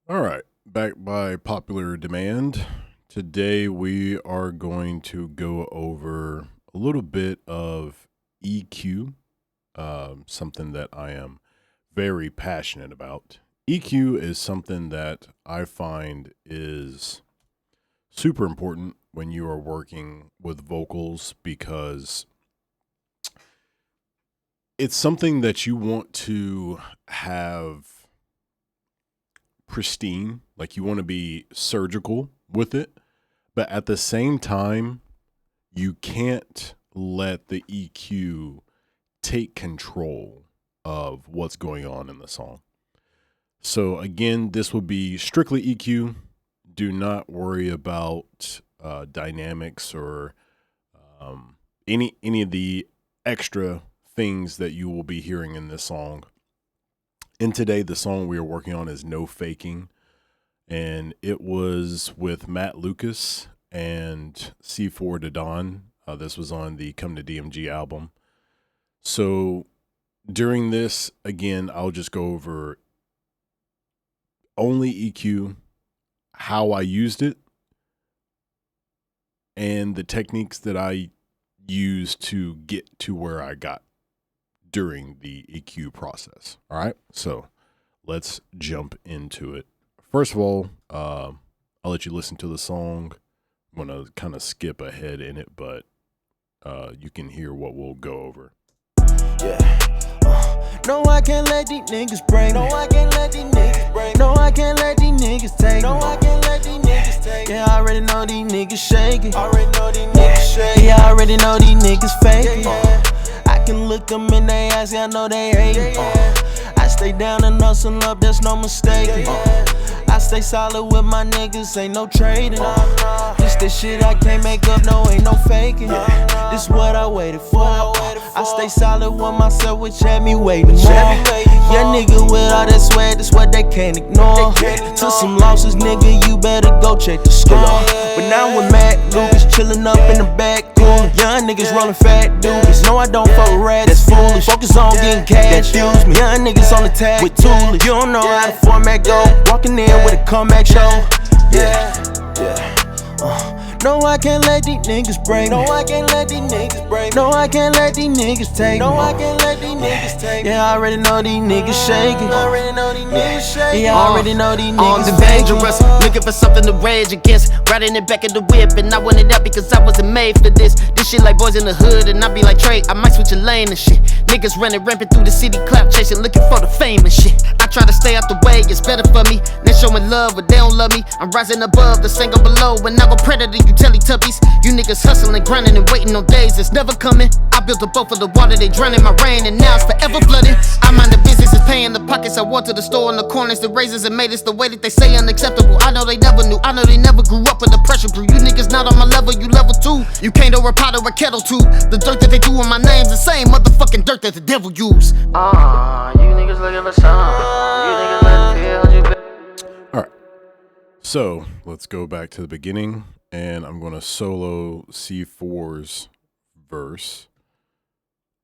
All right, back by popular demand. Today we are going to go over a little bit of EQ, something that I am very passionate about. EQ is something that I find is super important when you are working with vocals because it's something that you want to have pristine, like you want to be surgical with it, but at the same time, you can't let the EQ take control of what's going on in the song. So again, this will be strictly EQ. Do not worry about dynamics or any of the extra things that you will be hearing in this song. And today, the song we are working on is No Faking, and it was with Matt Lucas and C4 Dadon. This was on the Come to DMG album. So during this, again, I'll just go over only EQ, how I used it, and the techniques that I used to get to where I got during the EQ process. All right, so let's jump into it. First of all, I'll let you listen to the song. I'm going to kind of skip ahead in it, but you can hear what we'll go over. Yeah. No, I can't let these niggas break. No, I can't let these niggas break. No, I can't let these niggas take. No, I can't let these niggas take. Yeah, I already know these niggas shaking. Already know these niggas shaking. Yeah, I already know these niggas faking. I can look them in their eyes, yeah, I know they hating. I stay down and hustle up, there's no mistaking. I stay solid with my niggas, ain't no trading. This the shit I can't make up, no, ain't no faking. This what I waited for. I stay solid with myself, which had me waiting more. Yeah, nigga with all that swag, that's what they can't ignore. Took some losses, nigga, you better go check the score. But now with Matt Lucas chillin' up in the back, coolin'. Young niggas rollin' fat dudes. No, I don't fuck with rats, that's foolish. Focus on getting cash, that fuels me. Young niggas on the tag with tools. You don't know how the format go. Walking in with a comeback show. No, I can't let these niggas break. No, I can't let these niggas break. No, I can't let these niggas take. No, I can't let these niggas take. Yeah, I already know these niggas shaking. Already know these niggas shaking. Yeah, I already know these niggas dangerous. Looking for something to rage against. Riding it back in the whip, and I wanted that because I wasn't made for this. This shit like boys in the hood, and I be like Trey, I might switch a lane and shit. Niggas running rampant through the city, clout chasing, looking for the fame and shit. I try to stay out the way, it's better for me. They showing love, but they don't love me. I'm rising above, the same go below, and I go predator, you Teletubbies. You niggas hustling, grinding, and waiting on days that's never coming. I built a boat for the water, they drowning my rain, and now it's forever flooding. I mind the business is paying the pockets. I walk to the store in the corners, the razors and made us the way that they say unacceptable. I know they never knew, I know they never grew up with the pressure crew. You niggas not on my level, you level 2. You can't over a pot or a kettle too. The dirt that they do on my name's the same motherfucking dirt that the devil use. You niggas looking for some. You niggas let it feel you. All right, so let's go back to the beginning, and I'm going to solo C4's verse,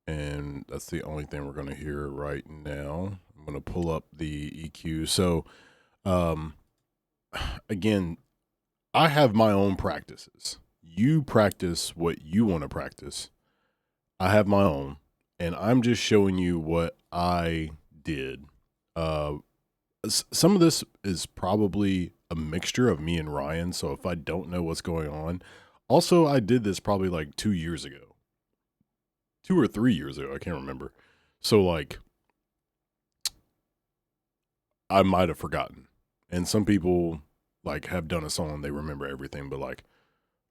and that's the only thing we're going to hear right now. I'm going to pull up the EQ. So, again, I have my own practices. You practice what you want to practice. I have my own, and I'm just showing you what I did. Some of this is probably a mixture of me and Ryan, so if I don't know what's going on. Also, I did this probably like 2 years ago. 2 or 3 years ago, I can't remember. So like, I might have forgotten. And some people like have done a song, they remember everything, but like,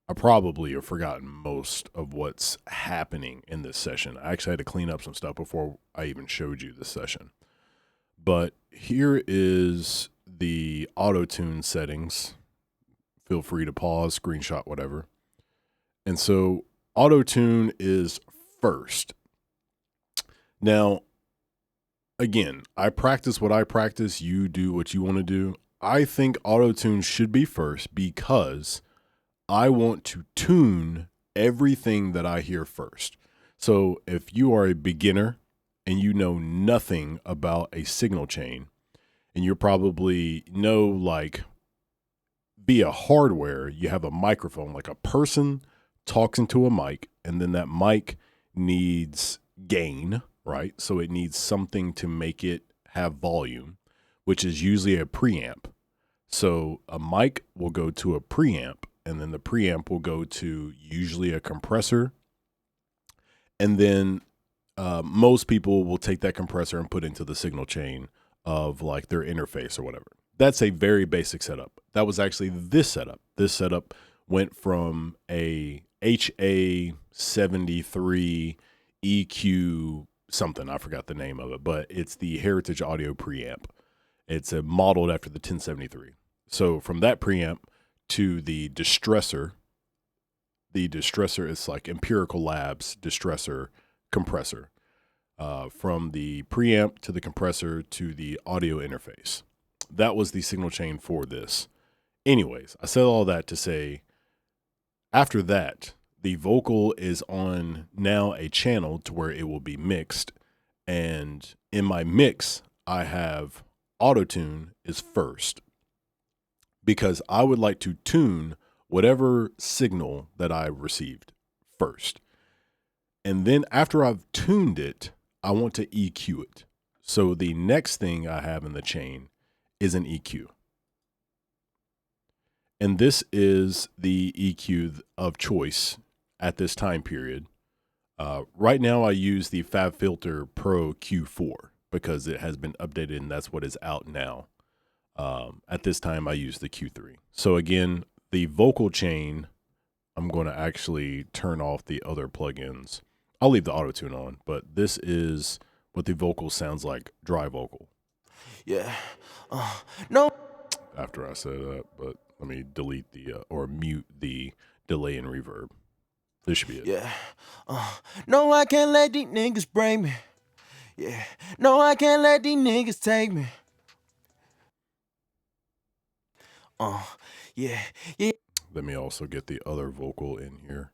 I probably have forgotten most of what's happening in this session. I actually had to clean up some stuff before I even showed you this session. But here is the auto-tune settings. Feel free to pause, screenshot, whatever. And so auto-tune is first. Now, again, I practice what I practice. You do what you want to do. I think auto-tune should be first because I want to tune everything that I hear first. So if you are a beginner and you know nothing about a signal chain, And you're probably know, like, via hardware, you have a microphone, like a person talks into a mic, and then that mic needs gain, right? So it needs something to make it have volume, which is usually a preamp. So a mic will go to a preamp, and then the preamp will go to usually a compressor. And then most people will take that compressor and put into the signal chain of like their interface or whatever. That's a very basic setup. That was actually this setup. This setup went from a HA73 EQ something. I forgot the name of it, but it's the Heritage Audio preamp. It's modeled after the 1073. So from that preamp to the distressor is like Empirical Labs distressor compressor. From the preamp to the compressor to the audio interface. That was the signal chain for this. Anyways, I said all that to say, after that, the vocal is on now a channel to where it will be mixed. And in my mix, I have auto-tune is first, because I would like to tune whatever signal that I received first. And then after I've tuned it, I want to EQ it. So the next thing I have in the chain is an EQ. And this is the EQ of choice at this time period. Right now I use the FabFilter Pro Q4 because it has been updated and that's what is out now. At this time I use the Q3. So again, the vocal chain, I'm going to actually turn off the other plugins. I'll leave the auto-tune on, but this is what the vocal sounds like, dry vocal. Yeah. No. After I said that, but let me delete or mute the delay and reverb. This should be it. Yeah. No, I can't let these niggas break me. Yeah. No, I can't let these niggas take me. Yeah. Let me also get the other vocal in here.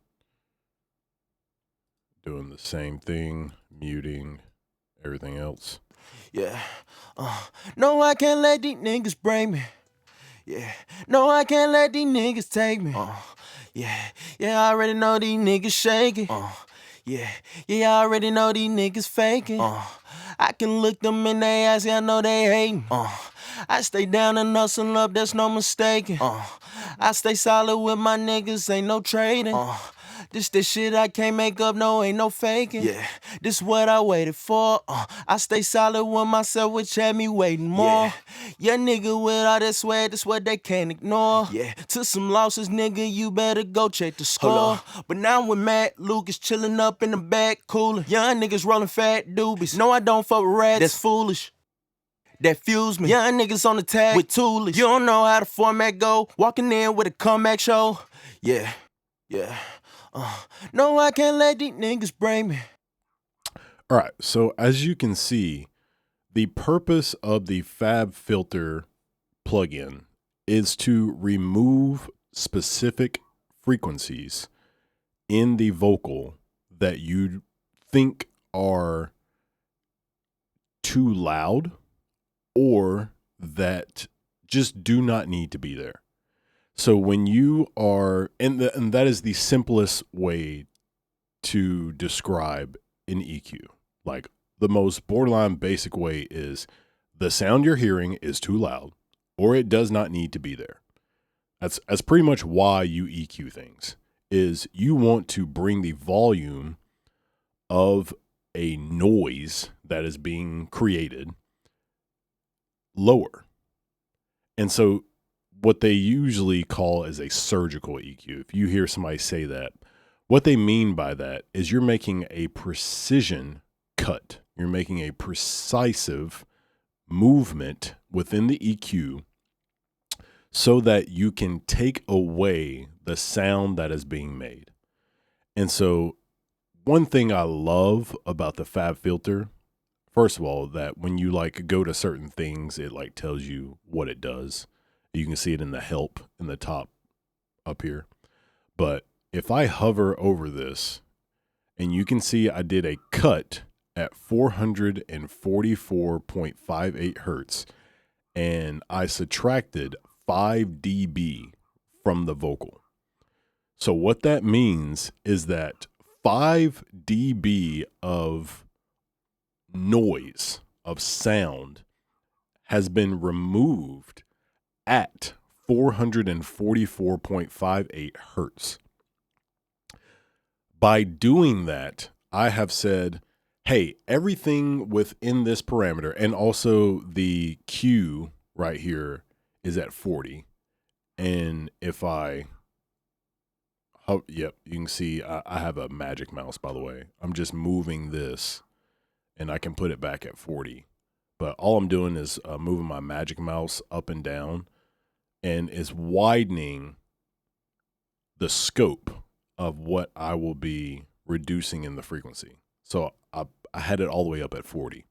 Doing the same thing, muting everything else. Yeah. No, I can't let these niggas break me. Yeah. No, I can't let these niggas take me. Yeah. Yeah, I already know these niggas shaking. Yeah. Yeah, I already know these niggas faking. I can look them in their eyes, yeah, I know they hating. I stay down and hustle up, that's no mistaking. I stay solid with my niggas, ain't no trading. This shit I can't make up, no, ain't no faking. Yeah, this what I waited for. I stay solid with myself, which had me waiting more. Yeah, nigga with all that swag, that's what they can't ignore. Yeah, took some losses, nigga, you better go check the score. But now I'm with Matt Lucas, chilling up in the back cooler. Young niggas rolling fat doobies. No, I don't fuck with rats, that's foolish. That fuels me. Young niggas on the tag with toolish. You don't know how the format go. Walking in with a comeback show. Yeah. No, I can't let these niggas break me. All right. So as you can see, the purpose of the FabFilter plugin is to remove specific frequencies in the vocal that you think are too loud or that just do not need to be there. So when you are, and that is the simplest way to describe an EQ. Like the most borderline basic way is the sound you're hearing is too loud or it does not need to be there. That's pretty much why you EQ things, is you want to bring the volume of a noise that is being created lower. And so what they usually call as a surgical EQ, if you hear somebody say that, what they mean by that is you're making a precision cut. You're making a precise movement within the EQ so that you can take away the sound that is being made. And so one thing I love about the FabFilter, first of all, that when you like go to certain things, it like tells you what it does. You can see it in the help in the top up here. But if I hover over this, and you can see I did a cut at 444.58 hertz, and I subtracted 5 dB from the vocal. So what that means is that 5 dB of noise, of sound, has been removed at 444.58 hertz. By doing that, I have said, hey, everything within this parameter, and also the Q right here is at 40. And if I, oh, yep, you can see I have a magic mouse, by the way. I'm just moving this and I can put it back at 40. But all I'm doing is moving my magic mouse up and down, and is widening the scope of what I will be reducing in the frequency. So I had it all the way up at 40.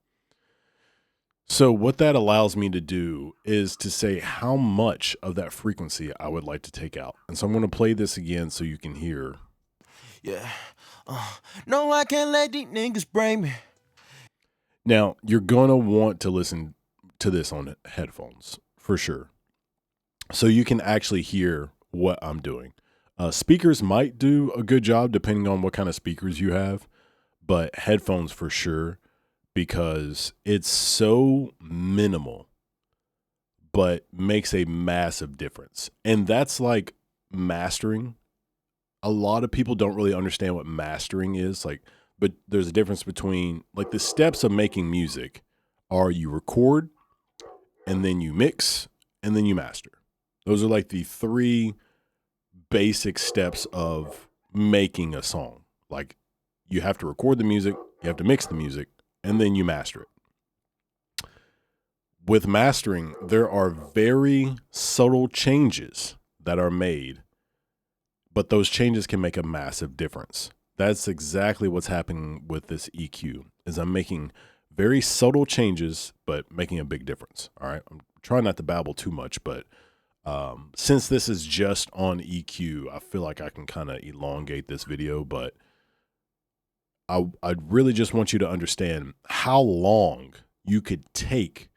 So what that allows me to do is to say how much of that frequency I would like to take out. And so I'm going to play this again so you can hear. Yeah. No, I can't let these niggas bring me. Now, you're going to want to listen to this on headphones for sure, so you can actually hear what I'm doing. Speakers might do a good job depending on what kind of speakers you have, but headphones for sure, because it's so minimal, but makes a massive difference. And that's like mastering. A lot of people don't really understand what mastering is, like, but there's a difference between, like, the steps of making music are you record, and then you mix, and then you master. Those are like the 3 basic steps of making a song. Like, you have to record the music, you have to mix the music, and then you master it. With mastering, there are very subtle changes that are made, but those changes can make a massive difference. That's exactly what's happening with this EQ, is I'm making very subtle changes, but making a big difference. All right. I'm trying not to babble too much, but since this is just on EQ, I feel like I can kind of elongate this video, but I really just want you to understand how long you could take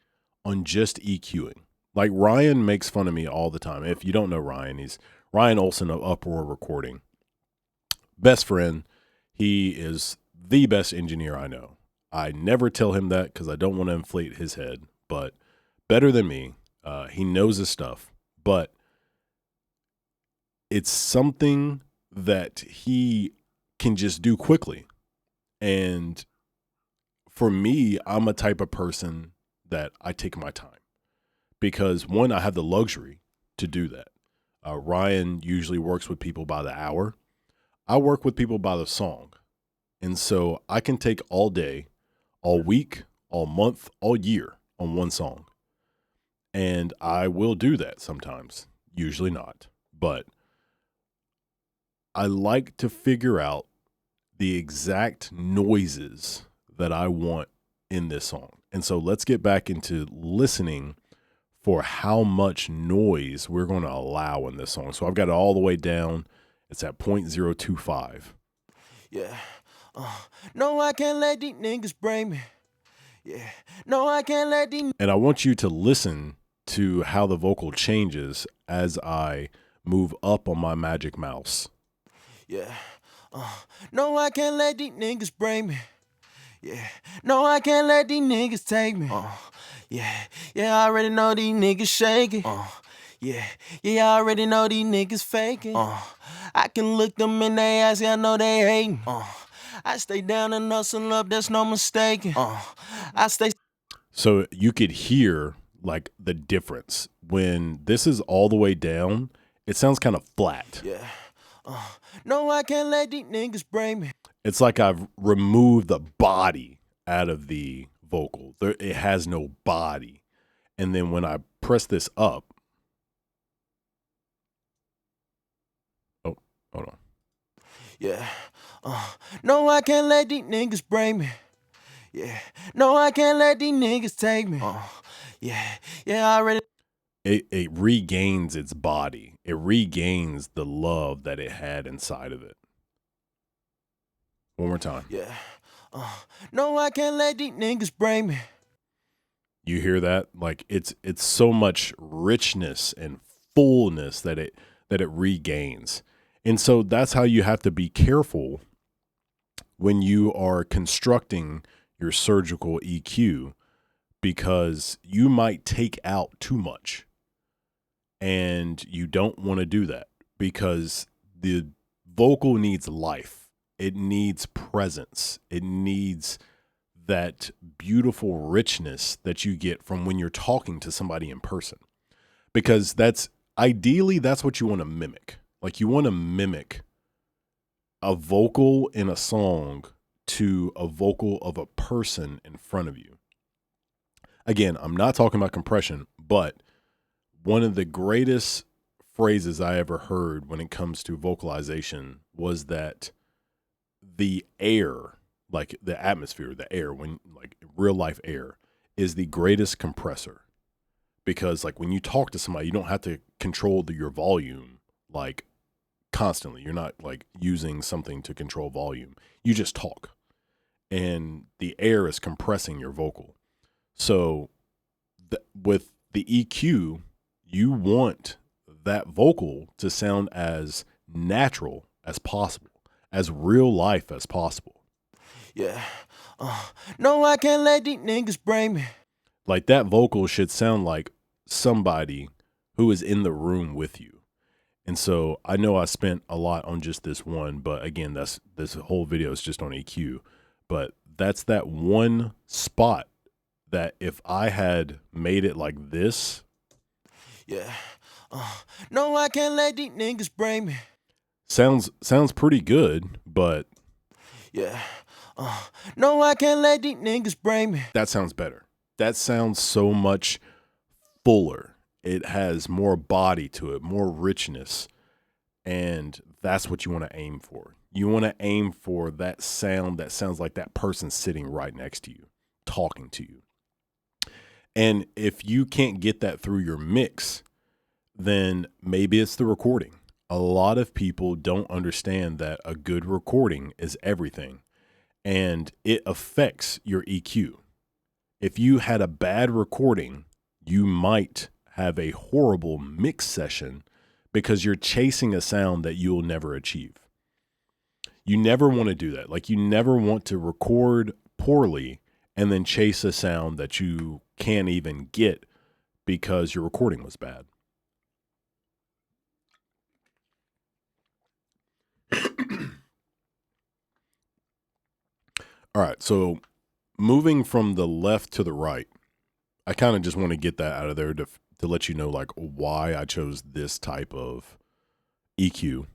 on just EQing. Like, Ryan makes fun of me all the time. If you don't know Ryan, he's Ryan Olson of Uproar Recording. Best friend. He is the best engineer I know. I never tell him that because I don't want to inflate his head, but better than me. He knows his stuff, but it's something that he can just do quickly. And for me, I'm a type of person that I take my time because, one, I have the luxury to do that. Ryan usually works with people by the hour. I work with people by the song. And so I can take all day, all week, all month, all year on one song. And I will do that sometimes, usually not. But I like to figure out the exact noises that I want in this song. And so let's get back into listening for how much noise we're going to allow in this song. So I've got it all the way down. It's at 0.025. Yeah. No, I can't let these niggas bring me. Yeah. No, I can't let these. And I want you to listen to how the vocal changes as I move up on my magic mouse. Yeah. No, I can't let these niggas bring me. Yeah. No, I can't let these niggas take me. Yeah. Yeah, I already know these niggas shaking. Yeah. Yeah, I already know these niggas faking. I can look them in their eyes, yeah, I know they hating. I stay down and hustle up, there's no mistaking. I stay. So you could hear like the difference when this is all the way down. It sounds kind of flat. Yeah. No, I can't let these niggas bring me. It's like I've removed the body out of the vocal. It has no body. And then when I press this up, oh, hold on. Yeah. No, I can't let these niggas bring me. Yeah. No, I can't let these niggas take me. Yeah. Yeah, I already. It regains its body. It regains the love that it had inside of it. One more time. Yeah. No, I can't let these niggas bring me. You hear that? Like it's so much richness and fullness that it regains. And so that's how you have to be careful when you are constructing your surgical EQ, because you might take out too much. And you don't want to do that, because the vocal needs life. It needs presence. It needs that beautiful richness that you get from when you're talking to somebody in person, because that's what you want to mimic. Like you want to mimic a vocal in a song to a vocal of a person in front of you. Again, I'm not talking about compression, but one of the greatest phrases I ever heard when it comes to vocalization was that the air, like the atmosphere, the air, when like real life air, is the greatest compressor. Because like when you talk to somebody, you don't have to control your volume like constantly. You're not like using something to control volume. You just talk, and the air is compressing your vocal. So with the EQ, you want that vocal to sound as natural as possible, as real life as possible. Yeah. No, I can't let these niggas bring me. Like that vocal should sound like somebody who is in the room with you. And so I know I spent a lot on just this one, but again, this whole video is just on EQ. But that's that one spot that if I had made it like this. Yeah. No, I can't let these niggas bring me. Sounds pretty good, but yeah. No, I can't let these niggas bring me. That sounds better. That sounds so much fuller. It has more body to it, more richness. And that's what you want to aim for. You want to aim for that sound that sounds like that person sitting right next to you, talking to you. And if you can't get that through your mix, then maybe it's the recording. A lot of people don't understand that a good recording is everything, and it affects your EQ. If you had a bad recording, you might have a horrible mix session because you're chasing a sound that you'll never achieve. You never want to do that. Like you never want to record poorly and then chase a sound that you can't even get because your recording was bad. All right, so moving from the left to the right, I kind of just want to get that out of there to let you know like why I chose this type of EQ.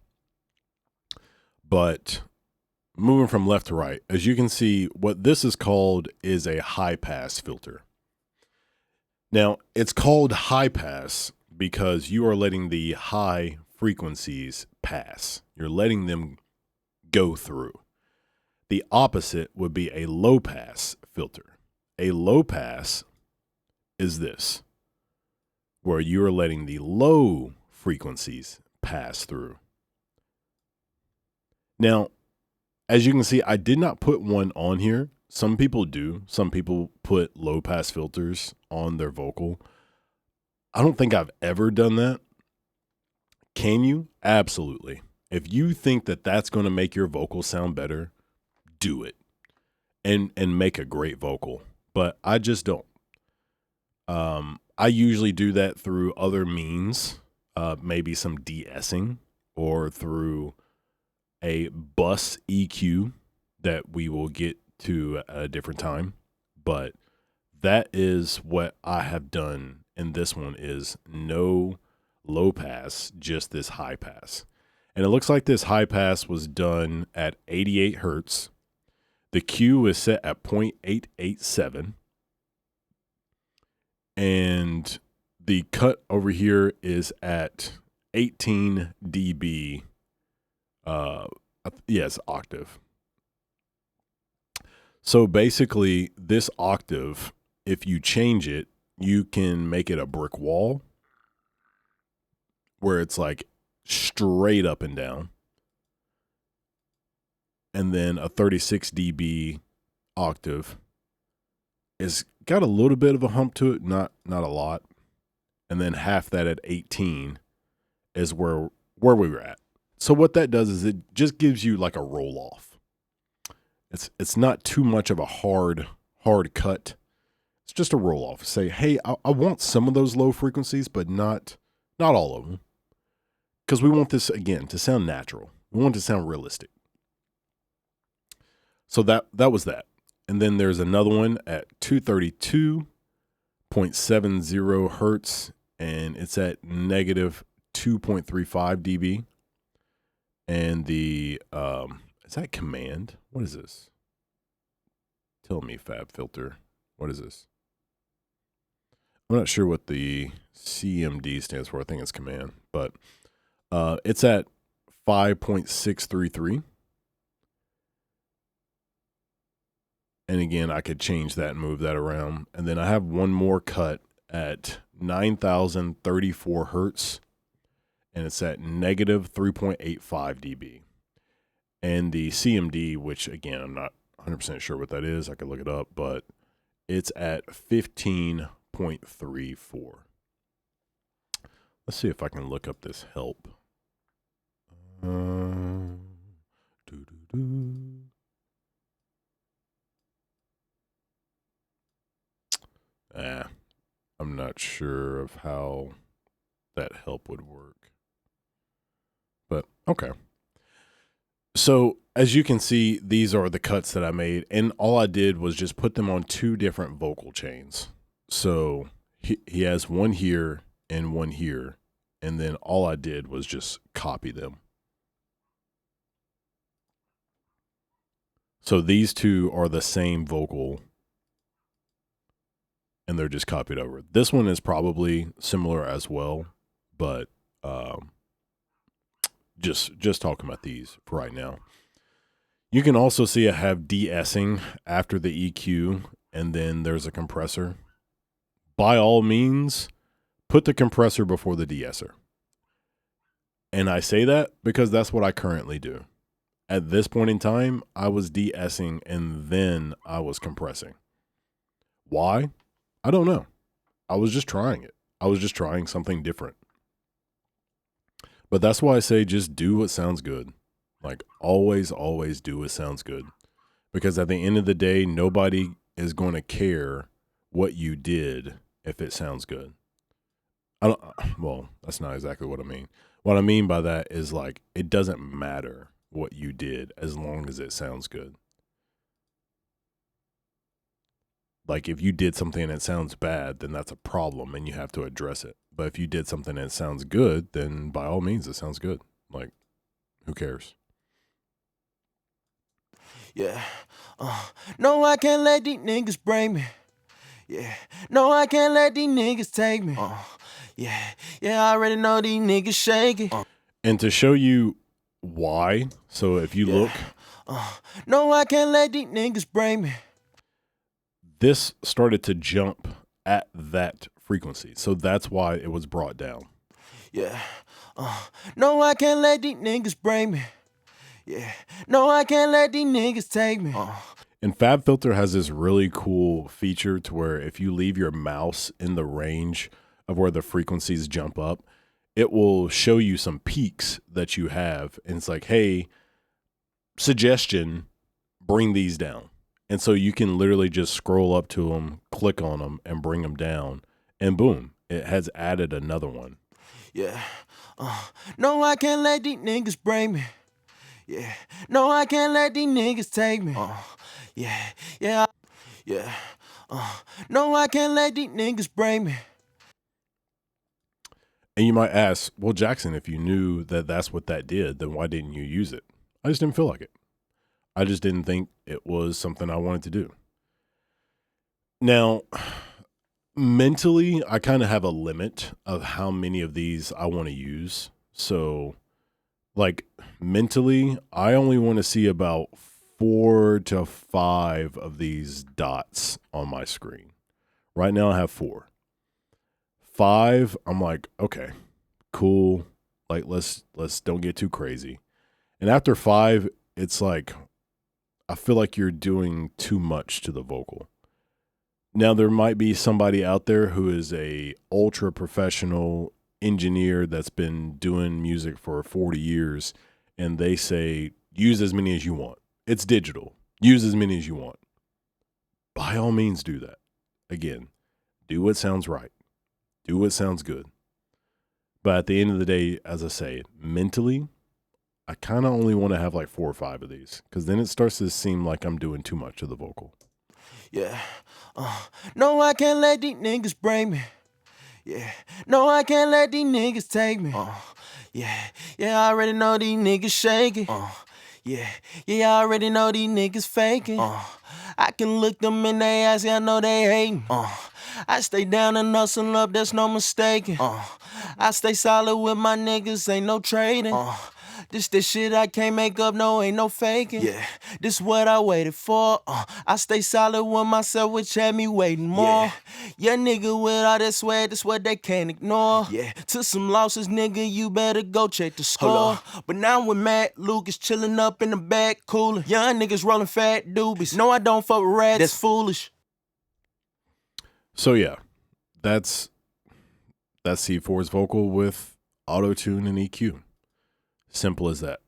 But moving from left to right, as you can see, what this is called is a high pass filter. Now, it's called high pass because you are letting the high frequencies pass. You're letting them go through. The opposite would be a low pass filter. A low pass is this, where you are letting the low frequencies pass through. Now, as you can see, I did not put one on here. Some people do. Some people put low pass filters on their vocal. I don't think I've ever done that. Can you? Absolutely. If you think that that's going to make your vocal sound better, do it and make a great vocal. But I just don't. I usually do that through other means, maybe some de-essing or through a bus EQ that we will get to a different time. But that is what I have done in this one, is no low pass, just this high pass. And it looks like this high pass was done at 88 hertz. The Q is set at 0.887. And the cut over here is at 18 dB. Yes, octave. So basically, this octave, if you change it, you can make it a brick wall where it's like straight up and down. And then a 36 dB octave is got a little bit of a hump to it, not a lot. And then half that at 18 is where we were at. So what that does is it just gives you like a roll off. It's not too much of a hard cut. It's just a roll off. Say, hey, I want some of those low frequencies, but not all of them. Because we want this, again, to sound natural. We want it to sound realistic. So that was that. And then there's another one at 232.70 hertz, and it's at negative 2.35 dB. And the, is that command? What is this? Tell me, Fab Filter. What is this? I'm not sure what the CMD stands for. I think it's command, but it's at 5.633. And again, I could change that and move that around. And then I have one more cut at 9,034 hertz, and it's at negative 3.85 dB. And the CMD, which again, I'm not 100% sure what that is. I could look it up, but it's at 15.34. Let's see if I can look up this help. I'm not sure of how that help would work. But okay. So as you can see, these are the cuts that I made, and all I did was just put them on two different vocal chains. So he has one here and one here, and then all I did was just copy them. So these two are the same vocal, and they're just copied over. This one is probably similar as well, but just talking about these for right now. You can also see I have de-essing after the EQ, and then there's a compressor. By all means, put the compressor before the de-esser. And I say that because that's what I currently do. At this point in time, I was de-essing and then I was compressing. Why? I don't know. I was just trying it. I was just trying something different. But that's why I say just do what sounds good. Like always do what sounds good. Because at the end of the day, nobody is going to care what you did if it sounds good. Well, that's not exactly what I mean. What I mean by that is like it doesn't matter what you did as long as it sounds good. Like if you did something and it sounds bad, then that's a problem and you have to address it. But if you did something and it sounds good, then by all means it sounds good. Like, who cares? Yeah. No, I can't let these niggas break me. Yeah. No, I can't let these niggas take me. Yeah. Yeah, I already know these niggas shaking. And to show you why, so if you look. No, I can't let these niggas break me. This started to jump at that frequency. So that's why it was brought down. Yeah. No, I can't let these niggas break me. Yeah. No, I can't let these niggas take me. And Fab Filter has this really cool feature to where if you leave your mouse in the range of where the frequencies jump up, it will show you some peaks that you have. And it's like, hey, suggestion, bring these down. And so you can literally just scroll up to them, click on them, and bring them down. And boom, it has added another one. Yeah. No, I can't let these niggas break me. Yeah. No, I can't let these niggas take me. Yeah. Yeah. Yeah. No, I can't let these niggas break me. And you might ask, well, Jackson, if you knew that that's what that did, then why didn't you use it? I just didn't feel like it. I just didn't think it was something I wanted to do. Now, mentally, I kind of have a limit of how many of these I want to use. So, like, mentally, I only want to see about 4 to 5 of these dots on my screen. Right now, I have 4. 5, I'm like, okay, cool. Like, let's don't get too crazy. And after 5, it's like, I feel like you're doing too much to the vocal. Now, there might be somebody out there who is a ultra professional engineer that's been doing music for 40 years, and they say, use as many as you want. It's digital. Use as many as you want. By all means, do that. Again, do what sounds right. Do what sounds good. But at the end of the day, as I say, mentally, I kind of only want to have like 4 or 5 of these, because then it starts to seem like I'm doing too much of the vocal. Yeah. No, I can't let these niggas break me. Yeah. No, I can't let these niggas take me. Yeah. Yeah, I already know these niggas shaking. Yeah. Yeah, I already know these niggas faking. I can look them in their eyes, yeah, I know they hating. I stay down and hustle up, there's no mistaking. I stay solid with my niggas, ain't no trading. This shit I can't make up, no, ain't no faking. Yeah, this what I waited for. I stay solid with myself, which had me waiting more. Yeah, nigga, with all that swag, that's what they can't ignore. Yeah, took some losses, nigga, you better go check the score. But now I'm with Matt Lucas, chilling up in the back, cooler. Young niggas rolling fat doobies. No, I don't fuck with rats, that's foolish. So yeah, that's C4's vocal with auto-tune and EQ. Simple as that.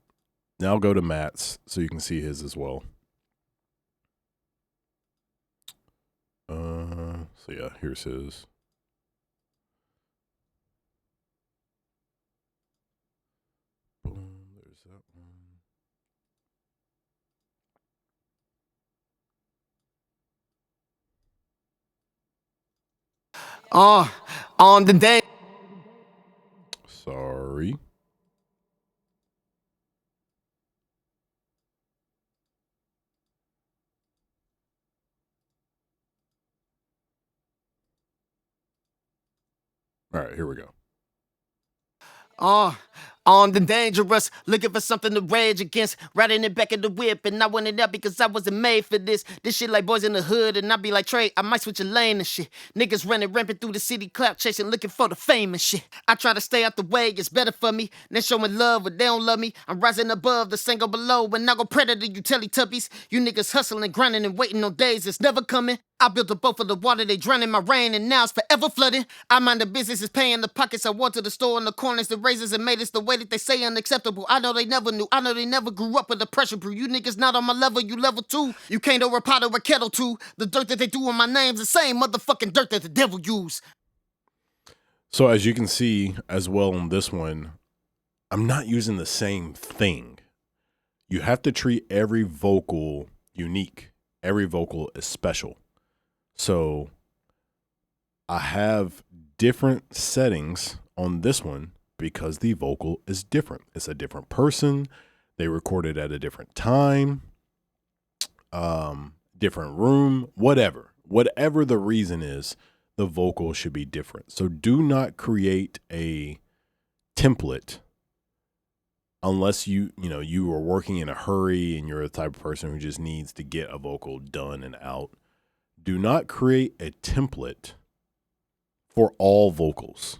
Now I'll go to Matt's so you can see his as well. So yeah, here's his. Boom, there's that one. On the day. Sorry. All right, here we go. On the dangerous, looking for something to rage against, riding it back in the whip, and I went it up because I wasn't made for this. This shit like boys in the hood, and I be like, Trey, I might switch a lane and shit. Niggas running rampant through the city, clout chasing, looking for the fame and shit. I try to stay out the way, it's better for me than showing love, but they don't love me. I'm rising above, the same go below, but not go predator, you Teletubbies. You niggas hustling, grinding, and waiting on days it's never coming. I built a boat for the water, they drowning my rain, and now it's forever flooding. I mind the business is paying the pockets. I walked to the store in the corners, the razors, and made us the way that they say unacceptable. I know they never knew, I know they never grew up with the pressure brew. You niggas not on my level, you level 2. You can't over pot or a kettle too. The dirt that they do on my name's the same motherfucking dirt that the devil use. So as you can see as well on this one, I'm not using the same thing. You have to treat every vocal unique. Every vocal is special. So I have different settings on this one because the vocal is different. It's a different person. They recorded at a different time, different room, whatever. Whatever the reason is, the vocal should be different. So do not create a template unless you are working in a hurry and you're the type of person who just needs to get a vocal done and out. Do not create a template for all vocals.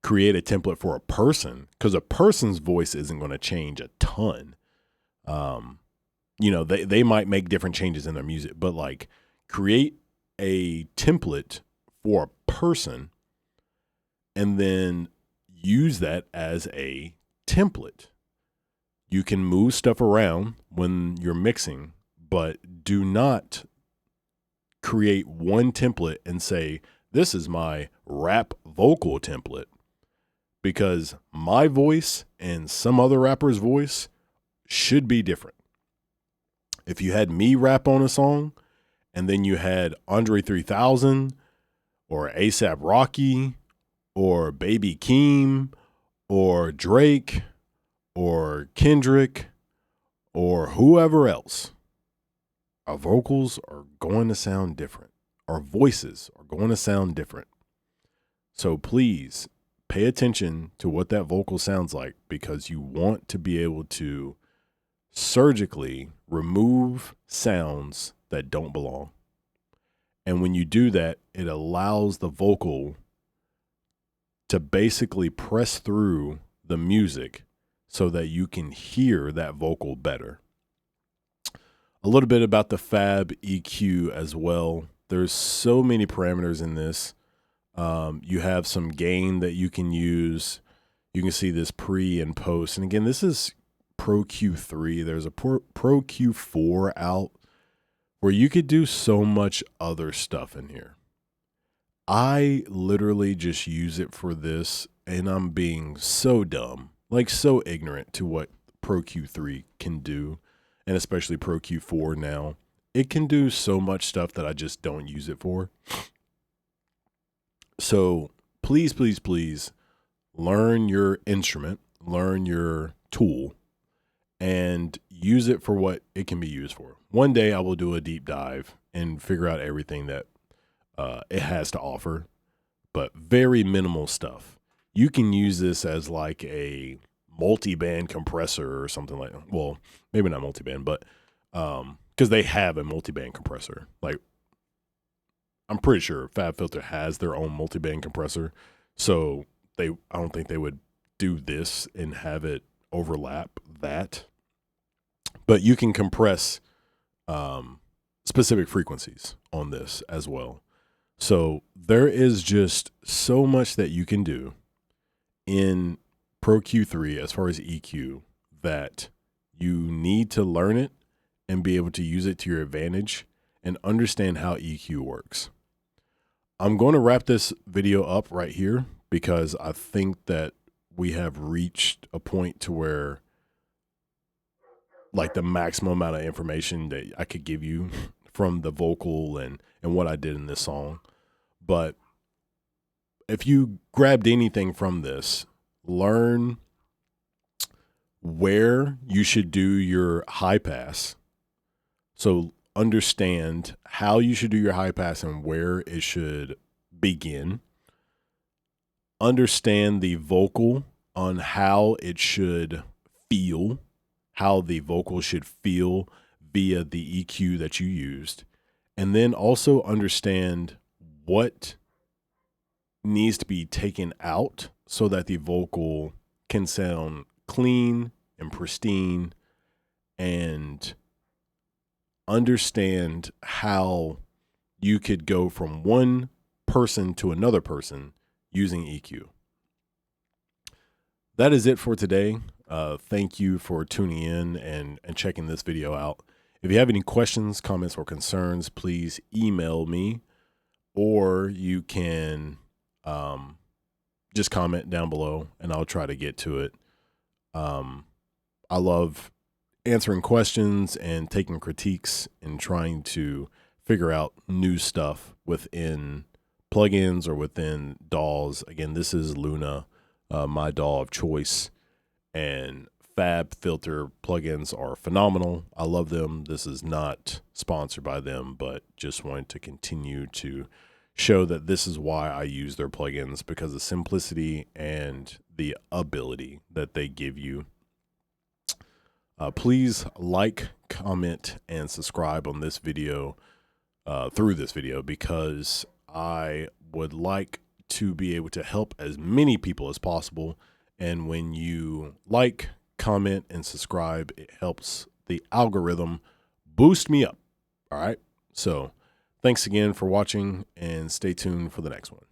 Create a template for a person, because a person's voice isn't going to change a ton. They might make different changes in their music, but like create a template for a person and then use that as a template. You can move stuff around when you're mixing, but do not create one template and say, this is my rap vocal template, because my voice and some other rapper's voice should be different. If you had me rap on a song and then you had Andre 3000 or ASAP Rocky or Baby Keem or Drake or Kendrick or whoever else, our vocals are going to sound different. Our voices are going to sound different. So please pay attention to what that vocal sounds like, because you want to be able to surgically remove sounds that don't belong. And when you do that, it allows the vocal to basically press through the music so that you can hear that vocal better. A little bit about the Fab EQ as well. There's so many parameters in this. You have some gain that you can use. You can see this pre and post. And again, this is Pro Q3. There's a Pro Q4 out where you could do so much other stuff in here. I literally just use it for this, and I'm being so dumb, like so ignorant to what Pro Q3 can do, and especially Pro Q4 now. It can do so much stuff that I just don't use it for. So please, please, please learn your instrument, learn your tool, and use it for what it can be used for. One day I will do a deep dive and figure out everything that it has to offer, but very minimal stuff. You can use this as like a multi-band compressor or something like that. Well, maybe not multi-band, but because they have a multi-band compressor. Like, I'm pretty sure FabFilter has their own multi-band compressor, so I don't think they would do this and have it overlap that. But you can compress specific frequencies on this as well. So there is just so much that you can do in Pro Q3 as far as EQ that you need to learn it and be able to use it to your advantage and understand how EQ works. I'm going to wrap this video up right here because I think that we have reached a point to where like the maximum amount of information that I could give you from the vocal and what I did in this song. But if you grabbed anything from this, learn where you should do your high pass. So understand how you should do your high pass and where it should begin. Understand the vocal on how it should feel, how the vocal should feel via the EQ that you used. And then also understand what needs to be taken out so that the vocal can sound clean and pristine, and understand how you could go from one person to another person using EQ. That is it for today. Thank you for tuning in and checking this video out. If you have any questions, comments, or concerns, please email me, or you can just comment down below and I'll try to get to it. I love answering questions and taking critiques and trying to figure out new stuff within plugins or within DAWs. Again, this is Luna, my DAW of choice, and FabFilter plugins are phenomenal. I love them. This is not sponsored by them, but just wanted to continue to show that this is why I use their plugins, because of simplicity and the ability that they give you. Please like, comment, and subscribe on this video, through this video, because I would like to be able to help as many people as possible. And when you like, comment, and subscribe, it helps the algorithm boost me up. All right. So thanks again for watching, and stay tuned for the next one.